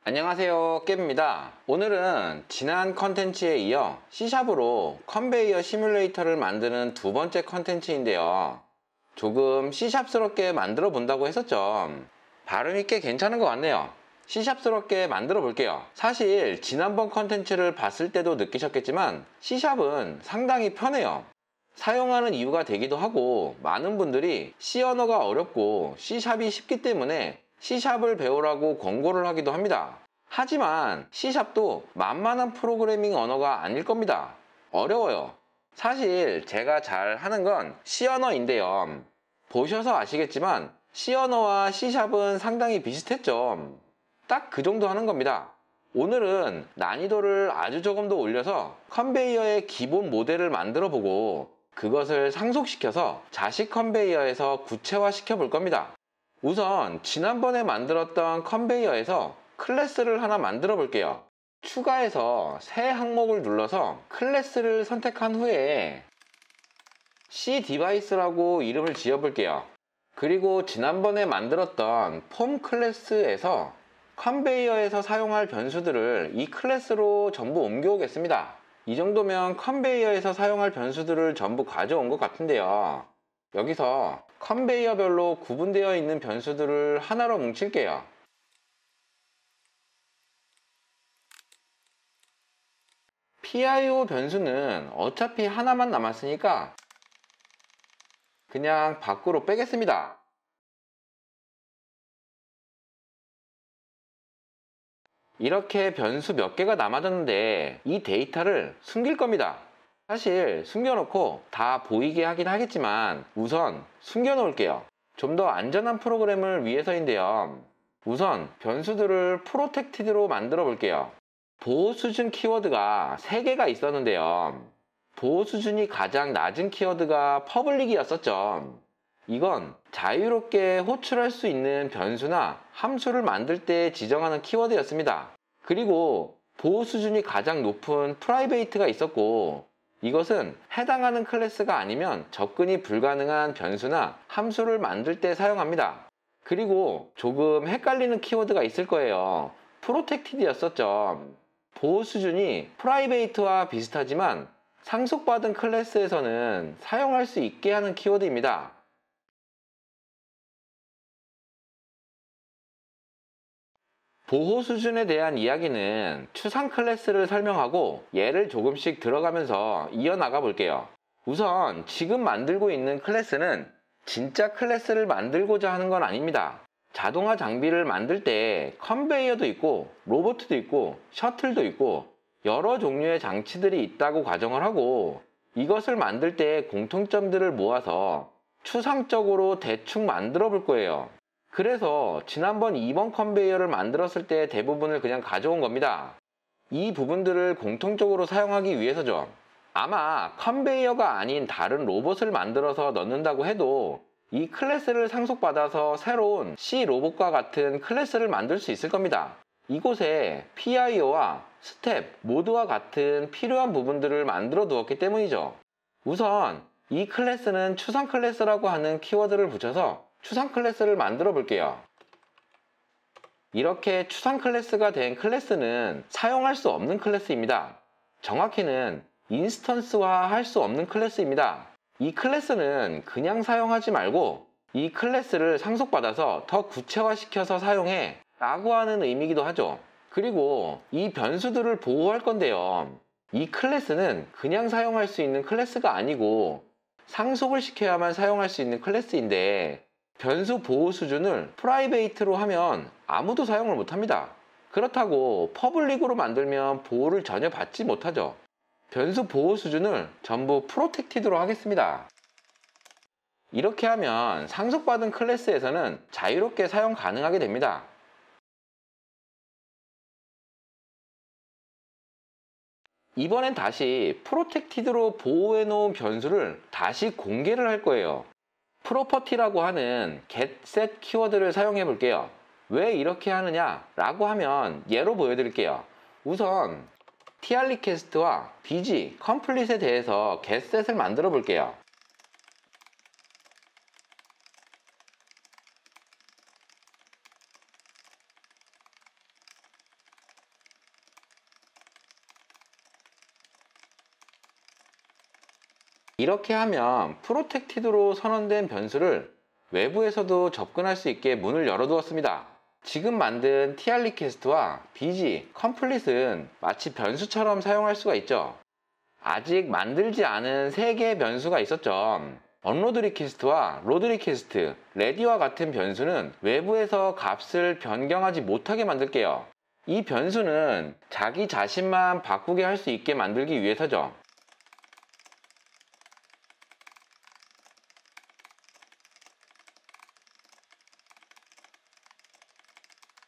안녕하세요, 깨입니다. 오늘은 지난 컨텐츠에 이어 C샵으로 컨베이어 시뮬레이터를 만드는 두 번째 컨텐츠인데요. 조금 C샵스럽게 만들어 본다고 했었죠. 발음이 꽤 괜찮은 것 같네요. C샵스럽게 만들어 볼게요. 사실 지난번 컨텐츠를 봤을 때도 느끼셨겠지만 C샵은 상당히 편해요. 사용하는 이유가 되기도 하고, 많은 분들이 C 언어가 어렵고 C샵이 쉽기 때문에 C샵을 배우라고 권고를 하기도 합니다. 하지만 C샵도 만만한 프로그래밍 언어가 아닐 겁니다. 어려워요. 사실 제가 잘 하는 건 C 언어인데요. 보셔서 아시겠지만 C 언어와 C샵은 상당히 비슷했죠. 딱 그 정도 하는 겁니다. 오늘은 난이도를 아주 조금 더 올려서 컨베이어의 기본 모델을 만들어 보고 그것을 상속시켜서 자식 컨베이어에서 구체화시켜 볼 겁니다. 우선 지난번에 만들었던 컨베이어에서 클래스를 하나 만들어 볼게요. 추가해서 새 항목을 눌러서 클래스를 선택한 후에 C 디바이스라고 이름을 지어 볼게요. 그리고 지난번에 만들었던 폼 클래스에서 컨베이어에서 사용할 변수들을 이 클래스로 전부 옮겨오겠습니다. 이 정도면 컨베이어에서 사용할 변수들을 전부 가져온 것 같은데요. 여기서 컨베이어별로 구분되어 있는 변수들을 하나로 뭉칠게요. PIO 변수는 어차피 하나만 남았으니까 그냥 밖으로 빼겠습니다. 이렇게 변수 몇 개가 남아졌는데 이 데이터를 숨길 겁니다. 사실 숨겨놓고 다 보이게 하긴 하겠지만 우선 숨겨놓을게요. 좀 더 안전한 프로그램을 위해서인데요. 우선 변수들을 프로텍티드로 만들어 볼게요. 보호 수준 키워드가 3개가 있었는데요. 보호 수준이 가장 낮은 키워드가 퍼블릭이었었죠. 이건 자유롭게 호출할 수 있는 변수나 함수를 만들 때 지정하는 키워드였습니다. 그리고 보호 수준이 가장 높은 프라이베이트가 있었고, 이것은 해당하는 클래스가 아니면 접근이 불가능한 변수나 함수를 만들 때 사용합니다. 그리고 조금 헷갈리는 키워드가 있을 거예요. 프로텍티드였었죠. 보호 수준이 프라이베이트와 비슷하지만 상속받은 클래스에서는 사용할 수 있게 하는 키워드입니다. 보호 수준에 대한 이야기는 추상 클래스를 설명하고 예를 조금씩 들어가면서 이어나가 볼게요. 우선 지금 만들고 있는 클래스는 진짜 클래스를 만들고자 하는 건 아닙니다. 자동화 장비를 만들 때 컨베이어도 있고 로봇도 있고 셔틀도 있고 여러 종류의 장치들이 있다고 가정을 하고, 이것을 만들 때 공통점들을 모아서 추상적으로 대충 만들어 볼 거예요. 그래서 지난번 2번 컨베이어를 만들었을 때 대부분을 그냥 가져온 겁니다. 이 부분들을 공통적으로 사용하기 위해서죠. 아마 컨베이어가 아닌 다른 로봇을 만들어서 넣는다고 해도 이 클래스를 상속받아서 새로운 C 로봇과 같은 클래스를 만들 수 있을 겁니다. 이곳에 PIO와 스텝, 모드와 같은 필요한 부분들을 만들어 두었기 때문이죠. 우선 이 클래스는 추상 클래스라고 하는 키워드를 붙여서 추상 클래스를 만들어 볼게요. 이렇게 추상 클래스가 된 클래스는 사용할 수 없는 클래스입니다. 정확히는 인스턴스화 할 수 없는 클래스입니다. 이 클래스는 그냥 사용하지 말고 이 클래스를 상속받아서 더 구체화시켜서 사용해 라고 하는 의미이기도 하죠. 그리고 이 변수들을 보호할 건데요. 이 클래스는 그냥 사용할 수 있는 클래스가 아니고 상속을 시켜야만 사용할 수 있는 클래스인데, 변수 보호 수준을 프라이베이트로 하면 아무도 사용을 못합니다. 그렇다고 퍼블릭으로 만들면 보호를 전혀 받지 못하죠. 변수 보호 수준을 전부 프로텍티드로 하겠습니다. 이렇게 하면 상속받은 클래스에서는 자유롭게 사용 가능하게 됩니다. 이번엔 다시 프로텍티드로 보호해 놓은 변수를 다시 공개를 할 거예요. 프로퍼티라고 하는 get, set 키워드를 사용해 볼게요. 왜 이렇게 하느냐 라고 하면 예로 보여드릴게요. 우선 trrequest와 bg, complete에 대해서 get, set을 만들어 볼게요. 이렇게 하면 프로텍티드로 선언된 변수를 외부에서도 접근할 수 있게 문을 열어두었습니다. 지금 만든 tr 리퀘스트와 bg, 컴플릿은 마치 변수처럼 사용할 수가 있죠. 아직 만들지 않은 3개의 변수가 있었죠. 언로드 리퀘스트와 로드 리퀘스트, 레디와 같은 변수는 외부에서 값을 변경하지 못하게 만들게요. 이 변수는 자기 자신만 바꾸게 할 수 있게 만들기 위해서죠.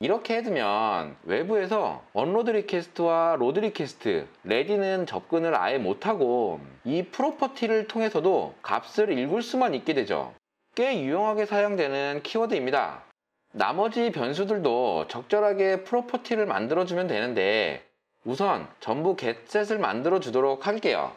이렇게 해두면 외부에서 언로드 리퀘스트와 로드 리퀘스트, 레디는 접근을 아예 못하고 이 프로퍼티를 통해서도 값을 읽을 수만 있게 되죠. 꽤 유용하게 사용되는 키워드입니다. 나머지 변수들도 적절하게 프로퍼티를 만들어주면 되는데 우선 전부 get셋을 만들어 주도록 할게요.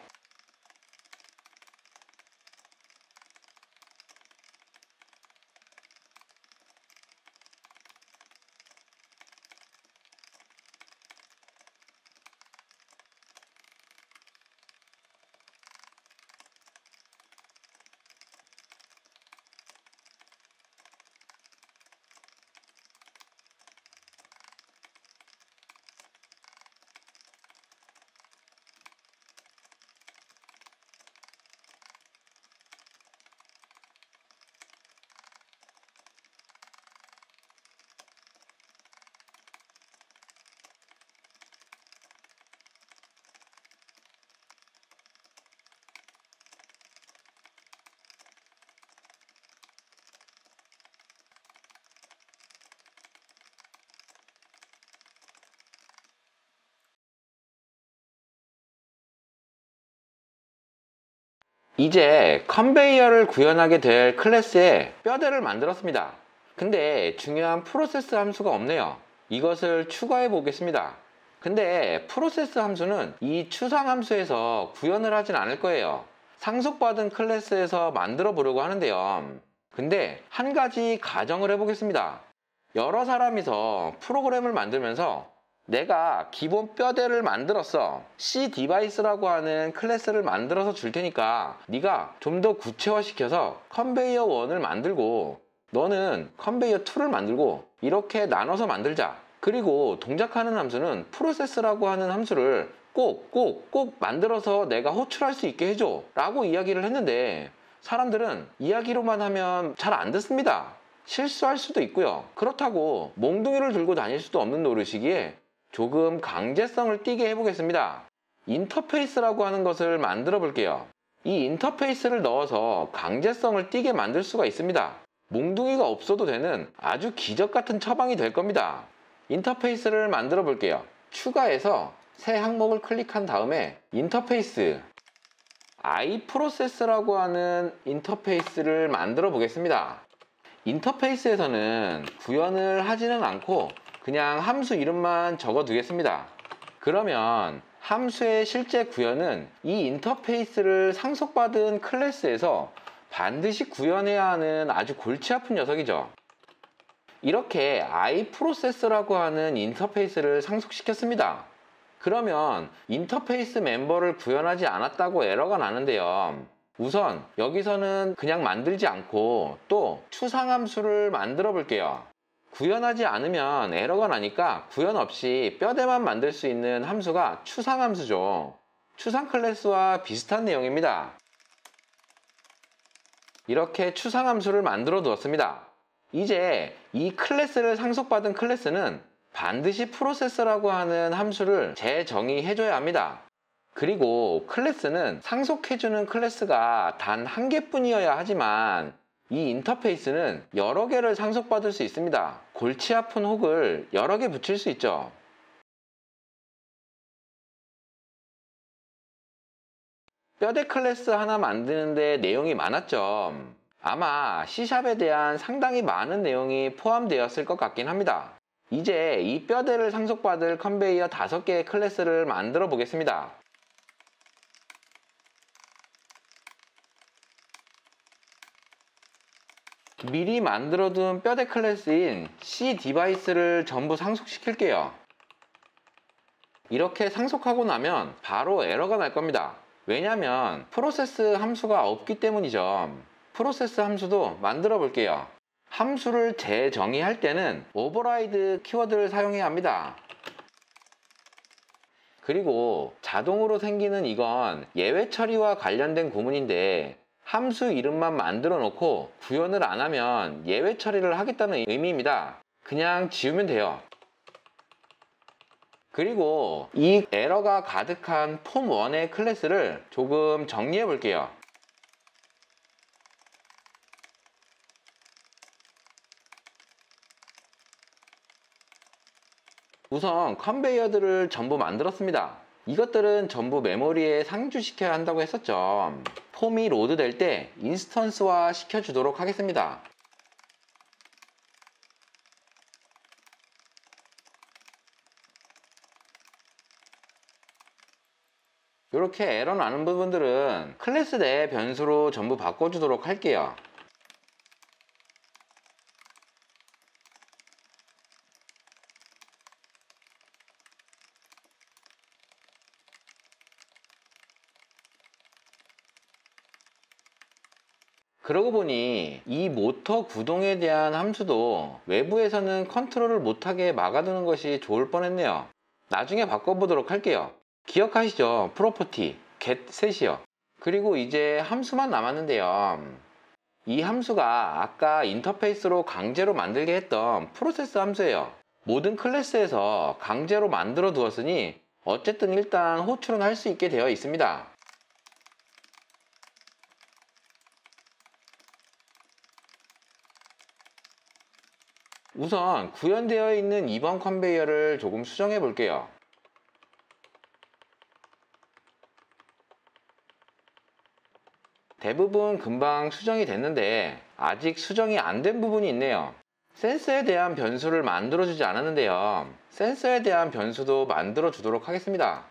이제 컨베이어를 구현하게 될 클래스에 뼈대를 만들었습니다. 근데 중요한 프로세스 함수가 없네요. 이것을 추가해 보겠습니다. 근데 프로세스 함수는 이 추상 함수에서 구현을 하진 않을 거예요. 상속받은 클래스에서 만들어 보려고 하는데요. 근데 한 가지 가정을 해보겠습니다. 여러 사람이서 프로그램을 만들면서 내가 기본 뼈대를 만들었어. C 디바이스라고 하는 클래스를 만들어서 줄 테니까 네가 좀 더 구체화시켜서 컨베이어 1을 만들고 너는 컨베이어 2를 만들고 이렇게 나눠서 만들자. 그리고 동작하는 함수는 프로세스라고 하는 함수를 꼭 만들어서 내가 호출할 수 있게 해줘 라고 이야기를 했는데 사람들은 이야기로만 하면 잘 안 듣습니다. 실수할 수도 있고요. 그렇다고 몽둥이를 들고 다닐 수도 없는 노릇이기에 조금 강제성을 띠게 해보겠습니다. 인터페이스라고 하는 것을 만들어 볼게요. 이 인터페이스를 넣어서 강제성을 띠게 만들 수가 있습니다. 몽둥이가 없어도 되는 아주 기적 같은 처방이 될 겁니다. 인터페이스를 만들어 볼게요. 추가해서 새 항목을 클릭한 다음에 인터페이스 iProcess라고 하는 인터페이스를 만들어 보겠습니다. 인터페이스에서는 구현을 하지는 않고 그냥 함수 이름만 적어 두겠습니다. 그러면 함수의 실제 구현은 이 인터페이스를 상속받은 클래스에서 반드시 구현해야 하는 아주 골치 아픈 녀석이죠. 이렇게 iProcess라고 하는 인터페이스를 상속시켰습니다. 그러면 인터페이스 멤버를 구현하지 않았다고 에러가 나는데요. 우선 여기서는 그냥 만들지 않고 또 추상함수를 만들어 볼게요. 구현하지 않으면 에러가 나니까 구현 없이 뼈대만 만들 수 있는 함수가 추상함수죠. 추상 클래스와 비슷한 내용입니다. 이렇게 추상함수를 만들어 두었습니다. 이제 이 클래스를 상속받은 클래스는 반드시 프로세서라고 하는 함수를 재정의해줘야 합니다. 그리고 클래스는 상속해주는 클래스가 단 한 개뿐이어야 하지만 이 인터페이스는 여러 개를 상속받을 수 있습니다. 골치 아픈 훅을 여러 개 붙일 수 있죠. 뼈대 클래스 하나 만드는데 내용이 많았죠. 아마 C샵에 대한 상당히 많은 내용이 포함되었을 것 같긴 합니다. 이제 이 뼈대를 상속받을 컨베이어 5개의 클래스를 만들어 보겠습니다. 미리 만들어둔 뼈대 클래스인 C 디바이스를 전부 상속시킬게요. 이렇게 상속하고 나면 바로 에러가 날 겁니다. 왜냐면 프로세스 함수가 없기 때문이죠. 프로세스 함수도 만들어 볼게요. 함수를 재정의할 때는 오버라이드 키워드를 사용해야 합니다. 그리고 자동으로 생기는 이건 예외 처리와 관련된 구문인데 함수 이름만 만들어 놓고 구현을 안 하면 예외 처리를 하겠다는 의미입니다. 그냥 지우면 돼요. 그리고 이 에러가 가득한 폼1의 클래스를 조금 정리해 볼게요. 우선 컨베이어들을 전부 만들었습니다. 이것들은 전부 메모리에 상주시켜야 한다고 했었죠. 폼이 로드될 때 인스턴스화 시켜주도록 하겠습니다. 이렇게 에러 나는 부분들은 클래스 내 변수로 전부 바꿔주도록 할게요. 그러고 보니 이 모터 구동에 대한 함수도 외부에서는 컨트롤을 못하게 막아두는 것이 좋을 뻔했네요. 나중에 바꿔보도록 할게요. 기억하시죠? 프로퍼티, getSet이요. 그리고 이제 함수만 남았는데요. 이 함수가 아까 인터페이스로 강제로 만들게 했던 프로세스 함수예요. 모든 클래스에서 강제로 만들어 두었으니 어쨌든 일단 호출은 할 수 있게 되어 있습니다. 우선 구현되어 있는 2번 컨베이어를 조금 수정해 볼게요. 대부분 금방 수정이 됐는데 아직 수정이 안 된 부분이 있네요. 센서에 대한 변수를 만들어 주지 않았는데요. 센서에 대한 변수도 만들어 주도록 하겠습니다.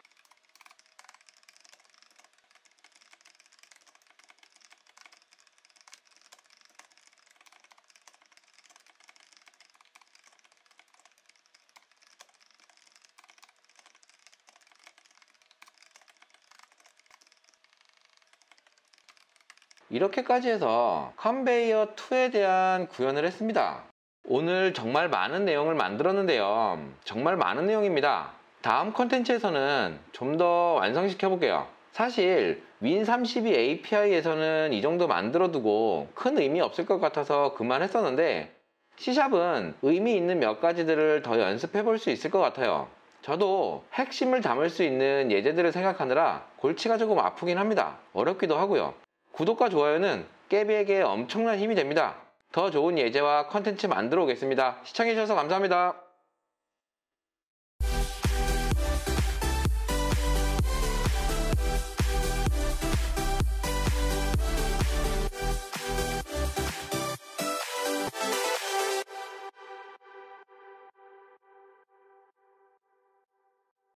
이렇게까지 해서 컨베이어 2에 대한 구현을 했습니다. 오늘 정말 많은 내용을 만들었는데요. 정말 많은 내용입니다. 다음 컨텐츠에서는 좀 더 완성시켜 볼게요. 사실 윈32 API에서는 이 정도 만들어 두고 큰 의미 없을 것 같아서 그만했었는데 C샵은 의미 있는 몇 가지들을 더 연습해 볼 수 있을 것 같아요. 저도 핵심을 담을 수 있는 예제들을 생각하느라 골치가 조금 아프긴 합니다. 어렵기도 하고요. 구독과 좋아요는 깨비에게 엄청난 힘이 됩니다. 더 좋은 예제와 컨텐츠 만들어 오겠습니다. 시청해주셔서 감사합니다.